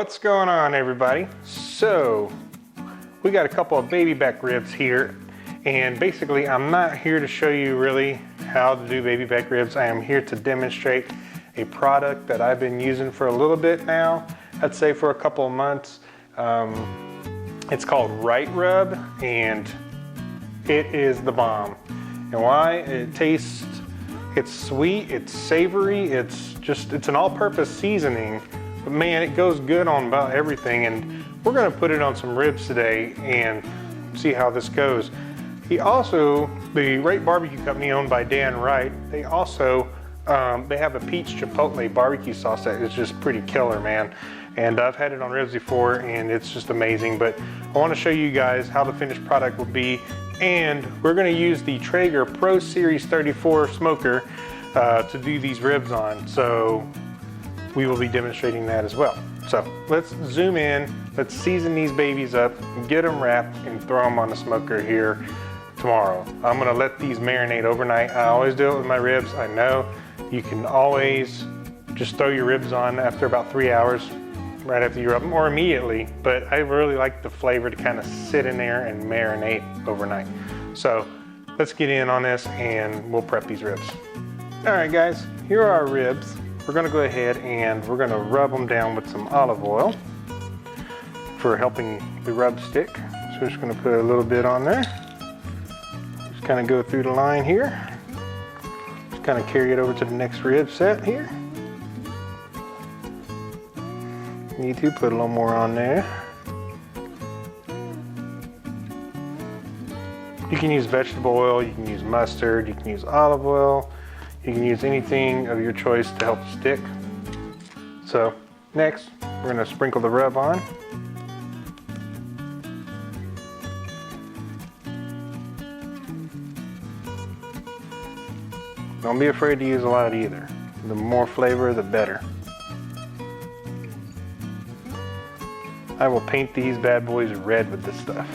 What's going on, everybody? So we got a couple of baby back ribs here, and basically I'm not here to show you really how to do baby back ribs. I am here to demonstrate a product that I've been using for a little bit now. I'd say for a couple of months. It's called Wright Rub, and it is the bomb. And why? It tastes, it's sweet, it's savory, it's an all-purpose seasoning. But man, it goes good on about everything, and we're gonna put it on some ribs today and see how this goes. The Wright BBQ company, owned by Dan Wright, they also, they have a peach chipotle barbecue sauce that is just pretty killer, man. And I've had it on ribs before, and it's just amazing. But I wanna show you guys how the finished product will be. And we're gonna use the Traeger Pro Series 34 smoker to do these ribs on. So we will be demonstrating that as well. So let's zoom in, let's season these babies up, get them wrapped, and throw them on the smoker here tomorrow. I'm gonna let these marinate overnight. I always do it with my ribs. I know you can always just throw your ribs on after about 3 hours, right after you rub them, or immediately, but I really like the flavor to kind of sit in there and marinate overnight. So let's get in on this and we'll prep these ribs. All right, guys, here are our ribs. We're gonna go ahead and we're gonna rub them down with some olive oil for helping the rub stick. So we're just gonna put a little bit on there. Just kind of go through the line here. Just kind of carry it over to the next rib set here. Need to put a little more on there. You can use vegetable oil, you can use mustard, you can use olive oil. You can use anything of your choice to help stick. So next, we're gonna sprinkle the rub on. Don't be afraid to use a lot either. The more flavor, the better. I will paint these bad boys red with this stuff.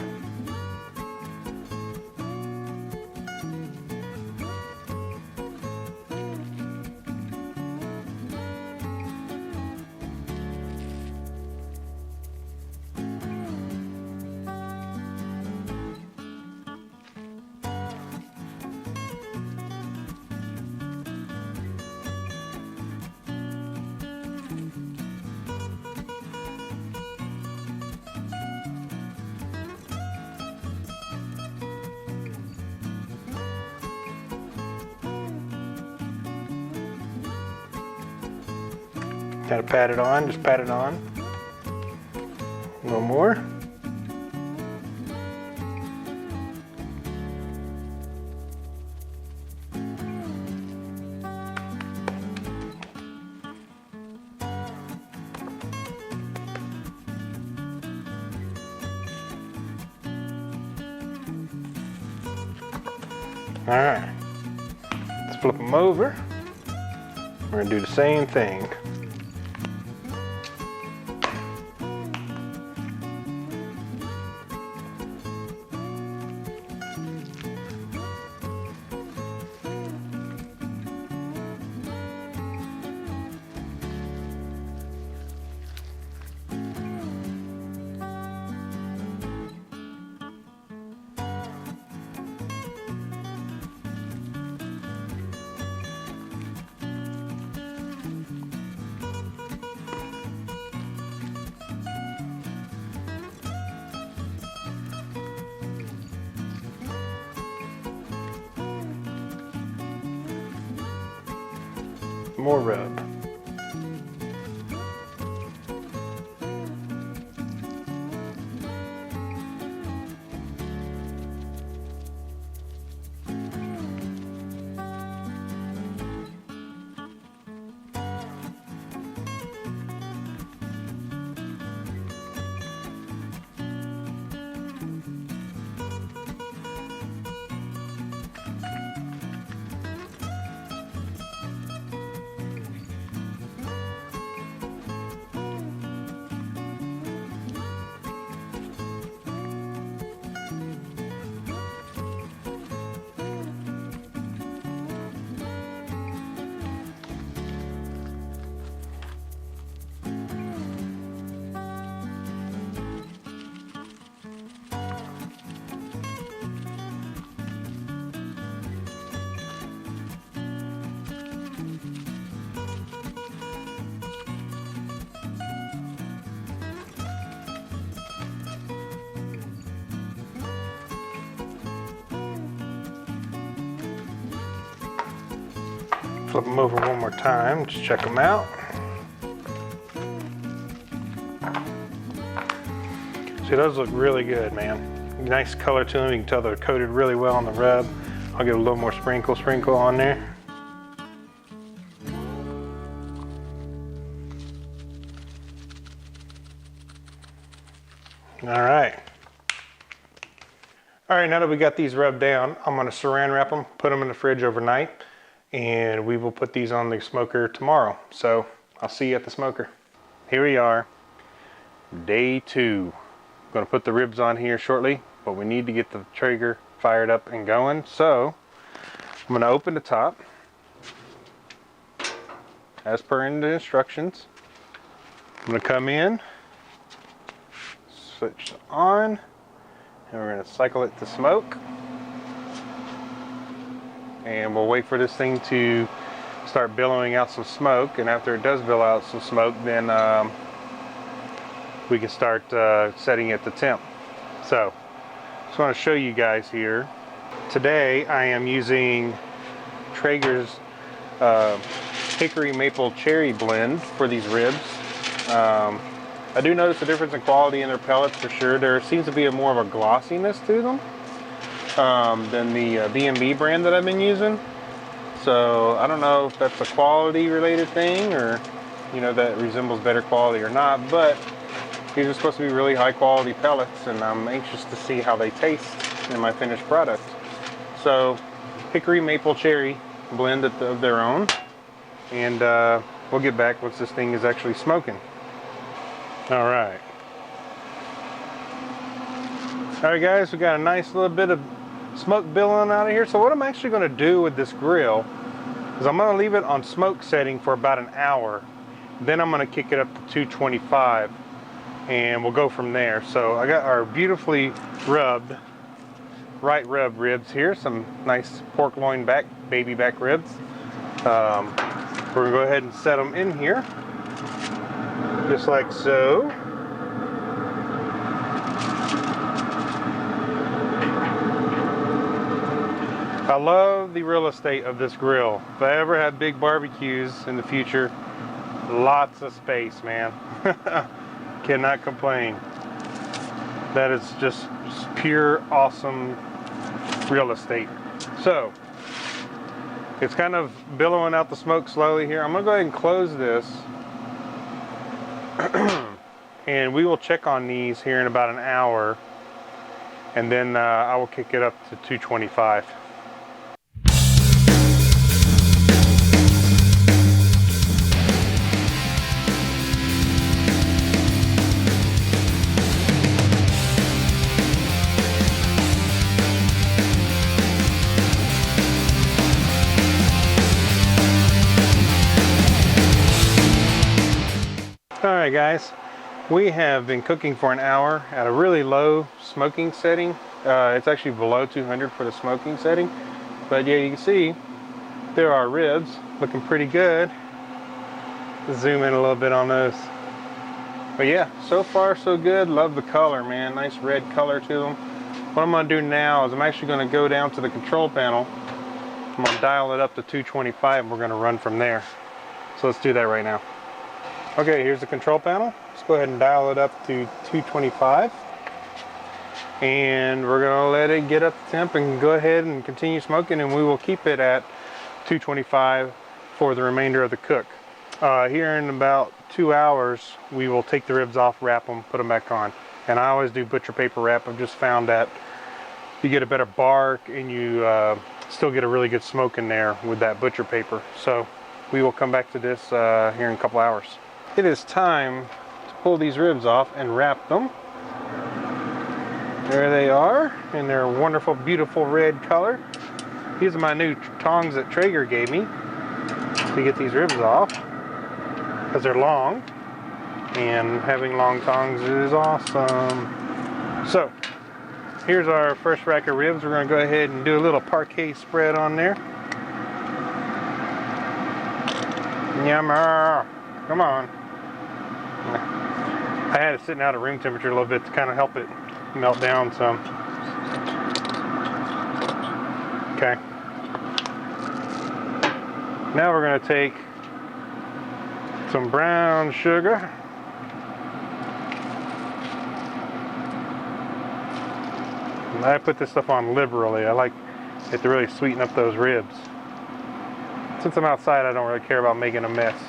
Kind of pat it on, just pat it on. A little more. All right, let's flip them over. We're gonna do the same thing. More rub. Flip them over one more time, just check them out. See, those look really good, man. Nice color to them. You can tell they're coated really well on the rub. I'll give a little more sprinkle on there. All right. All right, now that we got these rubbed down, I'm gonna saran wrap them, put them in the fridge overnight, and we will put these on the smoker tomorrow. So I'll see you at the smoker. Here we are, day 2. I'm gonna put the ribs on here shortly, but we need to get the Traeger fired up and going. So I'm gonna open the top, as per in the instructions. I'm gonna come in, switch on, and we're gonna cycle it to smoke. And we'll wait for this thing to start billowing out some smoke, and after it does billow out some smoke, then we can start setting it to temp. So, just want to show you guys here. Today I am using Traeger's hickory maple cherry blend for these ribs. I do notice a difference in quality in their pellets for sure. There seems to be more of a glossiness to them than the B&B brand that I've been using. So I don't know if that's a quality related thing, or you know, that resembles better quality or not, but these are supposed to be really high quality pellets, and I'm anxious to see how they taste in my finished product. So hickory maple cherry blend of their own, and we'll get back once this thing is actually smoking. All right guys, we got a nice little bit of smoke billowing out of here. So what I'm actually going to do with this grill is I'm going to leave it on smoke setting for about an hour. Then I'm going to kick it up to 225, and we'll go from there. So I got our beautifully rubbed Wright rub ribs here, some nice pork loin back, baby back ribs. We're going to go ahead and set them in here, just like so. I love the real estate of this grill. If I ever have big barbecues in the future, lots of space, man. Cannot complain. That is just pure awesome real estate. So it's kind of billowing out the smoke slowly here. I'm gonna go ahead and close this and we will check on these here in about an hour, and then I will kick it up to 225. Alright guys, we have been cooking for an hour at a really low smoking setting. It's actually below 200 for the smoking setting. But yeah, you can see there are ribs looking pretty good. Zoom in a little bit on those. But yeah, so far so good. Love the color, man. Nice red color to them. What I'm going to do now is I'm actually going to go down to the control panel. I'm going to dial it up to 225 and we're going to run from there. So let's do that right now. Okay, here's the control panel. Let's go ahead and dial it up to 225. And we're gonna let it get up to temp and go ahead and continue smoking, and we will keep it at 225 for the remainder of the cook. Here in about 2 hours, we will take the ribs off, wrap them, put them back on. And I always do butcher paper wrap. I've just found that you get a better bark and you still get a really good smoke in there with that butcher paper. So we will come back to this here in a couple hours. It is time to pull these ribs off and wrap them. There they are in their wonderful, beautiful red color. These are my new tongs that Traeger gave me to get these ribs off, because they're long, and having long tongs is awesome. So here's our first rack of ribs. We're going to go ahead and do a little parquet spread on there. Yummer! Come on. I had it sitting out at room temperature a little bit to kind of help it melt down some. Okay. Now we're going to take some brown sugar. And I put this stuff on liberally. I like it to really sweeten up those ribs. Since I'm outside, I don't really care about making a mess.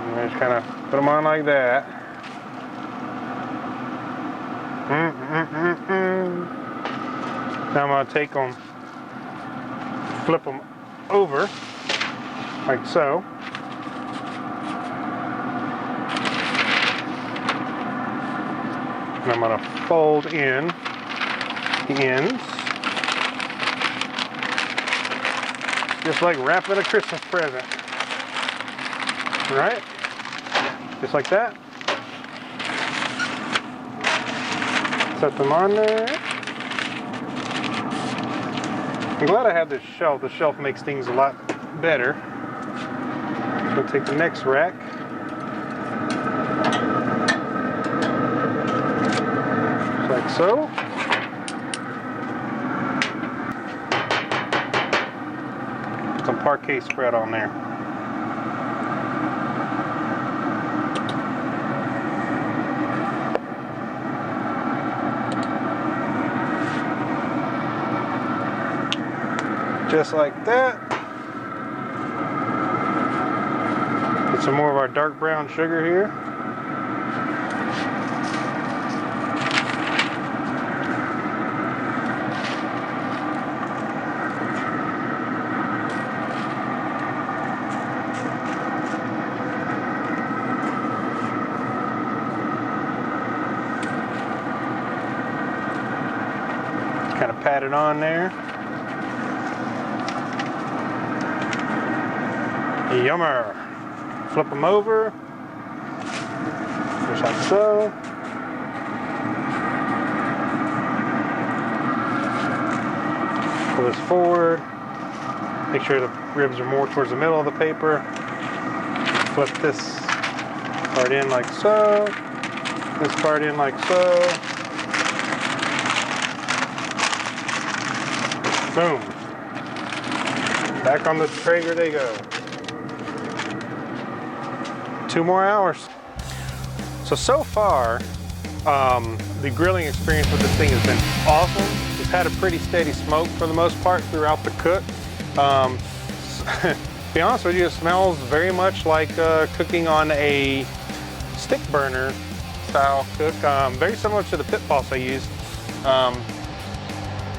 And I just kind of put them on like that. Now I'm going to take them, flip them over, like so. And I'm going to fold in the ends, just like wrapping a Christmas present. Right? Just like that. Set them on there. I'm glad I have this shelf. The shelf makes things a lot better. We'll take the next rack. Just like so. Some parquet spread on there. Just like that. Get some more of our dark brown sugar here. Kind of pat it on there. Yummer. Flip them over, just like so. Pull this forward. Make sure the ribs are more towards the middle of the paper. Flip this part in like so. This part in like so. Boom. Back on the Traeger they go. 2 more hours. So far, the grilling experience with this thing has been awesome. It's had a pretty steady smoke for the most part throughout the cook. To be honest with you, it smells very much like cooking on a stick burner style cook. Very similar to the pit boss I used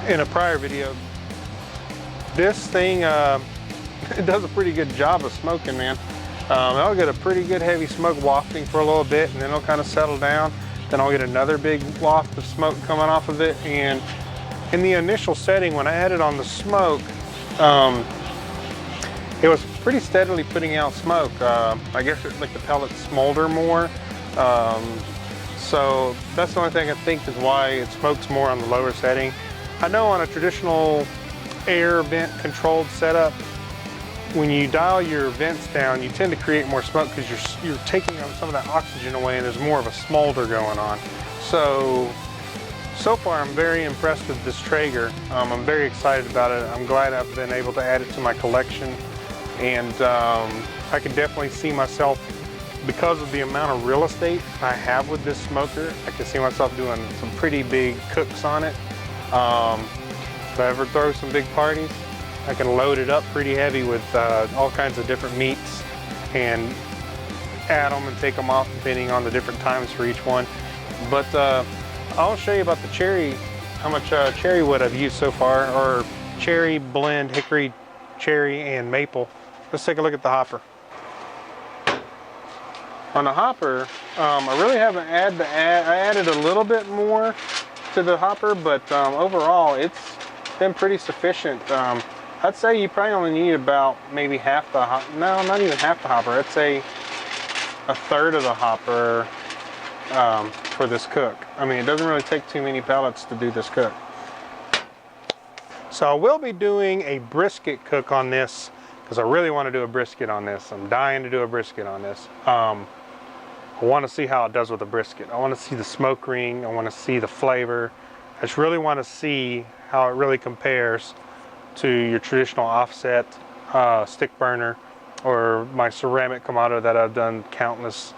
in a prior video. This thing it does a pretty good job of smoking, man. I'll get a pretty good heavy smoke wafting for a little bit, and then it'll kind of settle down. Then I'll get another big waft of smoke coming off of it. And in the initial setting, when I had it on the smoke, it was pretty steadily putting out smoke. I guess like the pellets smolder more. So that's the only thing I think is why it smokes more on the lower setting. I know on a traditional air vent controlled setup, when you dial your vents down, you tend to create more smoke because you're taking some of that oxygen away, and there's more of a smolder going on. So far I'm very impressed with this Traeger. I'm very excited about it. I'm glad I've been able to add it to my collection, and I can definitely see myself, because of the amount of real estate I have with this smoker, I can see myself doing some pretty big cooks on it. If I ever throw some big parties, I can load it up pretty heavy with all kinds of different meats and add them and take them off depending on the different times for each one. But I'll show you about the cherry, how much cherry wood I've used so far, or cherry blend, hickory, cherry, and maple. Let's take a look at the hopper. On the hopper, I really haven't I added a little bit more to the hopper, but overall it's been pretty sufficient. I'd say you probably only need about maybe half the hopper. No, not even half the hopper. I'd say a third of the hopper for this cook. I mean, it doesn't really take too many pellets to do this cook. So I will be doing a brisket cook on this because I really want to do a brisket on this. I'm dying to do a brisket on this. I want to see how it does with a brisket. I want to see the smoke ring. I want to see the flavor. I just really want to see how it really compares to your traditional offset stick burner or my ceramic Kamado that I've done countless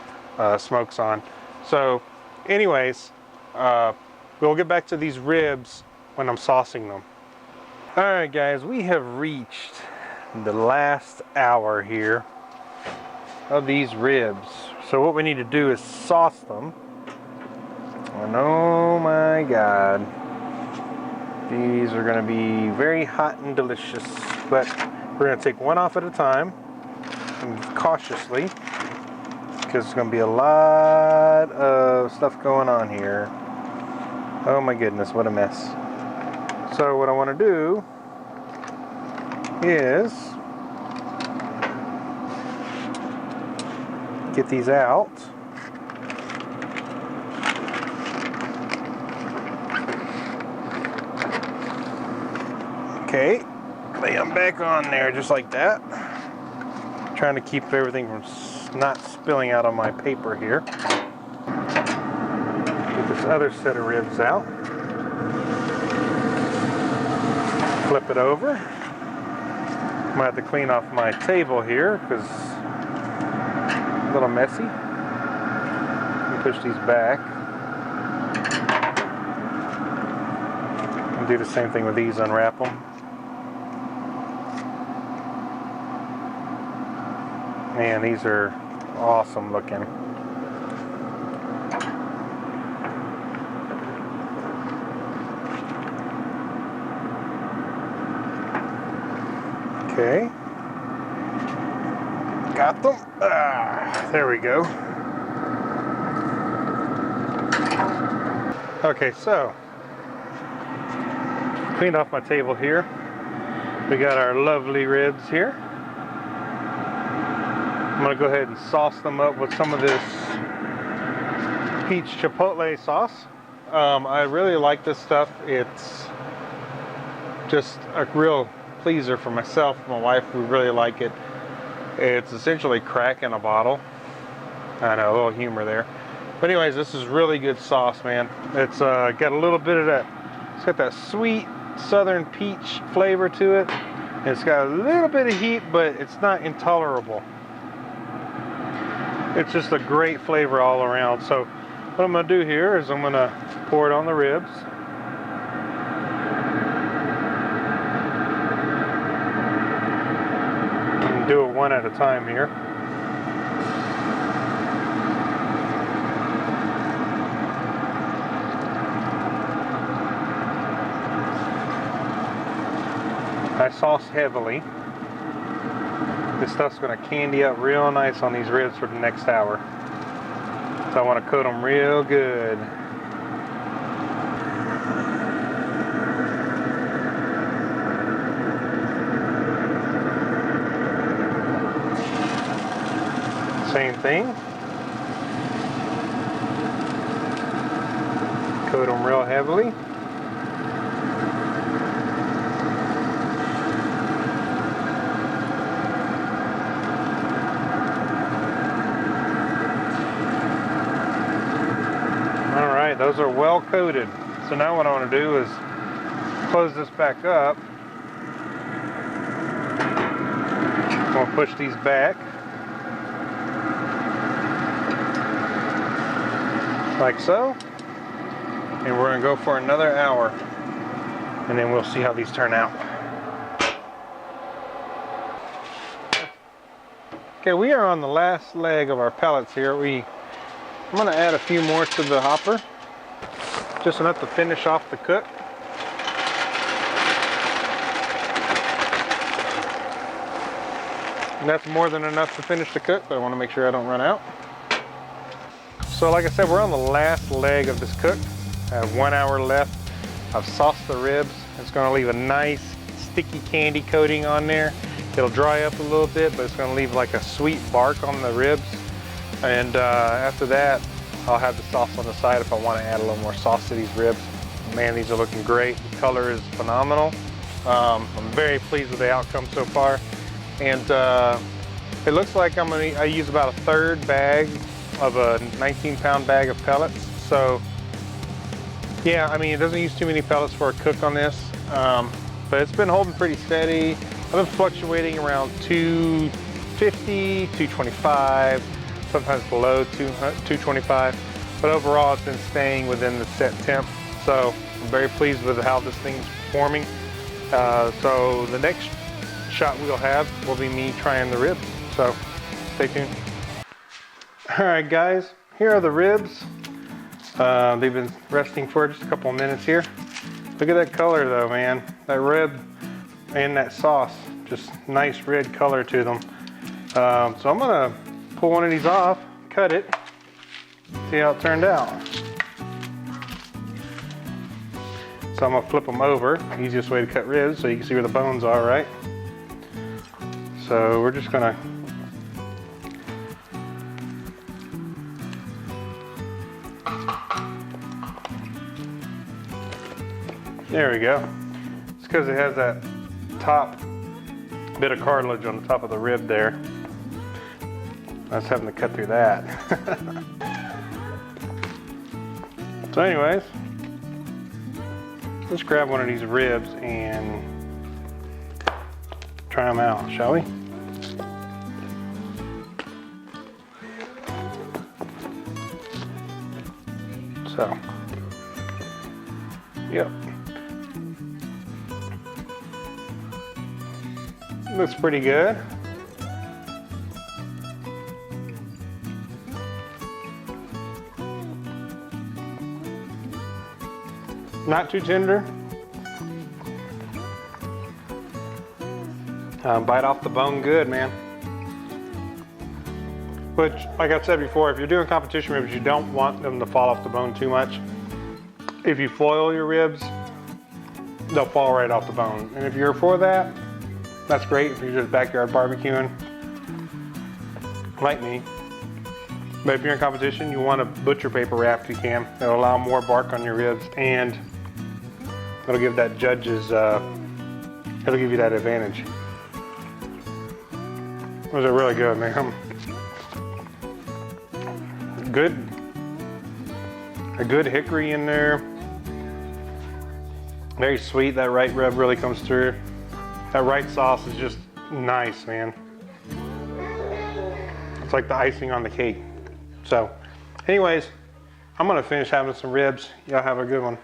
smokes on. So anyways, we'll get back to these ribs when I'm saucing them. All right guys, we have reached the last hour here of these ribs. So what we need to do is sauce them. And oh my God, these are gonna be very hot and delicious, but we're gonna take one off at a time and cautiously, because there's gonna be a lot of stuff going on here. Oh my goodness, what a mess. So what I wanna do is get these out. Okay, lay them back on there just like that. Trying to keep everything from not spilling out on my paper here. Get this other set of ribs out. Flip it over. I'm gonna have to clean off my table here because a little messy. Push these back. And do the same thing with these, unwrap them. Man, these are awesome looking. Okay. Got them. There we go. Okay, so cleaned off my table here. We got our lovely ribs here. I'm gonna go ahead and sauce them up with some of this peach chipotle sauce. I really like this stuff. It's just a real pleaser for myself. My wife, we really like it. It's essentially crack in a bottle. I know, a little humor there. But anyways, this is really good sauce, man. It's got a little bit of that, it's got that sweet southern peach flavor to it. It's got a little bit of heat, but it's not intolerable. It's just a great flavor all around. So what I'm gonna do here is I'm gonna pour it on the ribs. And do it one at a time here. I sauce heavily. This stuff's going to candy up real nice on these ribs for the next hour. So I want to coat them real good. Same thing. Coat them real heavily. Those are well coated. So now what I want to do is close this back up. I'm going to push these back like so, and we're going to go for another hour, and then we'll see how these turn out. Okay, we are on the last leg of our pellets here. I'm going to add a few more to the hopper. Just enough to finish off the cook. And that's more than enough to finish the cook, but I want to make sure I don't run out. So like I said, we're on the last leg of this cook. I have 1 hour left. I've sauced the ribs. It's going to leave a nice sticky candy coating on there. It'll dry up a little bit, but it's going to leave like a sweet bark on the ribs. And after that, I'll have the sauce on the side if I want to add a little more sauce to these ribs. Man, these are looking great. The color is phenomenal. I'm very pleased with the outcome so far. And it looks like I use about a third bag of a 19-pound bag of pellets. So yeah, I mean, it doesn't use too many pellets for a cook on this, but it's been holding pretty steady. been fluctuating around 250, 225, sometimes below 225, but overall it's been staying within the set temp. So I'm very pleased with how this thing's performing. So the next shot we'll have will be me trying the ribs. So stay tuned. All right, guys, here are the ribs. They've been resting for just a couple of minutes here. Look at that color though, man. That rib and that sauce, just nice red color to them. So I'm gonna pull one of these off, cut it, see how it turned out. So I'm gonna flip them over. Easiest way to cut ribs so you can see where the bones are, right? So we're just gonna there we go. It's because it has that top bit of cartilage on the top of the rib there. I was having to cut through that. So anyways, let's grab one of these ribs and try them out, shall we? So, yep. Looks pretty good. Not too tender. Bite off the bone good, man. Which, like I said before, if you're doing competition ribs, you don't want them to fall off the bone too much. If you foil your ribs, they'll fall right off the bone. And if you're for that, that's great if you're just backyard barbecuing, like me. But if you're in competition, you want a butcher paper wrap if you can. It'll allow more bark on your ribs, and it'll give that judge's, it'll give you that advantage. Those are really good, man. Good, a good hickory in there. Very sweet, that Wright rub really comes through. That Wright sauce is just nice, man. It's like the icing on the cake. So, anyways, I'm gonna finish having some ribs. Y'all have a good one.